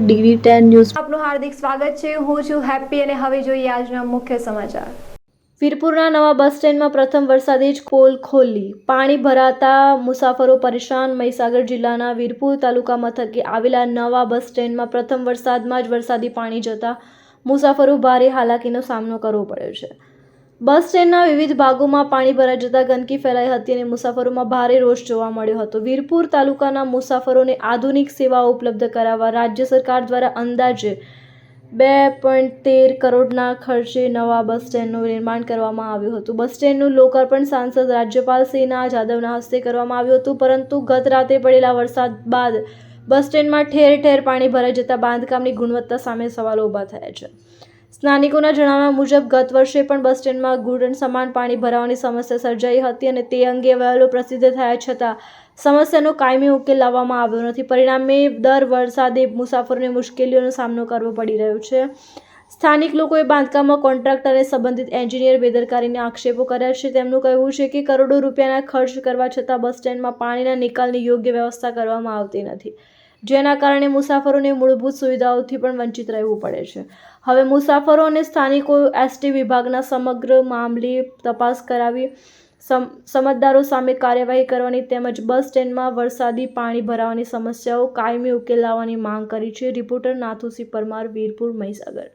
DD10 news આપનું હાર્દિક સ્વાગત છે। હું છું હેપી અને હવે જોઈએ આજના મુખ્ય સમાચાર। વીરપુરના નવા બસ સ્ટેન્ડમાં પ્રથમ વરસાદે જ પોલ ખોલી, પાણી ભરાતા મુસાફરો પરેશાન। મહીસાગર જિલ્લાના વીરપુર તાલુકા મથકે આવેલા નવા બસ સ્ટેન્ડમાં પ્રથમ વરસાદમાં જ વરસાદી પાણી જતા મુસાફરો ભારે હાલાકીનો સામનો કરવો પડ્યો છે। બસ સ્ટેન્ડના વિવિધ ભાગોમાં પાણી ભરાઈ જતા ગંદકી ફેલાઈ હતી અને મુસાફરોમાં ભારે રોષ જોવા મળ્યો હતો। વીરપુર તાલુકાના મુસાફરોને આધુનિક સેવાઓ ઉપલબ્ધ કરાવવા રાજ્ય સરકાર દ્વારા અંદાજે 2.13 કરોડના ખર્ચે નવા બસ સ્ટેન્ડનું નિર્માણ કરવામાં આવ્યું હતું। બસ સ્ટેન્ડનું લોકાર્પણ સાંસદ રાજ્યપાલ શ્રી જાદવના હસ્તે કરવામાં આવ્યું હતું, પરંતુ ગત રાતે પડેલા વરસાદ બાદ બસ સ્ટેન્ડમાં ઠેર ઠેર પાણી ભરાઈ જતા બાંધકામની ગુણવત્તા સામે સવાલો ઊભા થયા છે। સ્થાનિકોના જણાવ્યા મુજબ ગત વર્ષે પણ બસ સ્ટેન્ડમાં ઘૂંટણ સમાન પાણી ભરાવાની સમસ્યા સર્જાઈ હતી અને તે અંગે અહેવાલો પ્રસિદ્ધ થયા છતાં સમસ્યાનો કાયમી ઉકેલ લાવવામાં આવ્યો નથી। પરિણામે દર વરસાદે મુસાફરોને મુશ્કેલીઓનો સામનો કરવો પડી રહ્યો છે। સ્થાનિક લોકોએ બાંધકામમાં કોન્ટ્રાક્ટર અને સંબંધિત એન્જિનિયર બેદરકારીના આક્ષેપો કર્યા છે। તેમનું કહેવું છે કે કરોડો રૂપિયાના ખર્ચ કરવા છતાં બસ સ્ટેન્ડમાં પાણીના નિકાલની યોગ્ય વ્યવસ્થા કરવામાં આવતી નથી, જેના કારણે મુસાફરોને મૂળભૂત સુવિધાઓથી પણ વંચિત રહેવું પડે છે। હવે મુસાફરો અને સ્થાનિકો એસટી વિભાગના સમગ્ર મામલે તપાસ કરાવી સમજદારો સામે કાર્યવાહી કરવાની તેમજ બસ સ્ટેન્ડમાં વરસાદી પાણી ભરાવાની સમસ્યાઓ કાયમી ઉકેલ લાવવાની માંગ કરી છે। રિપોર્ટર નાથુસિંહ પરમાર, વીરપુર, મહીસાગર।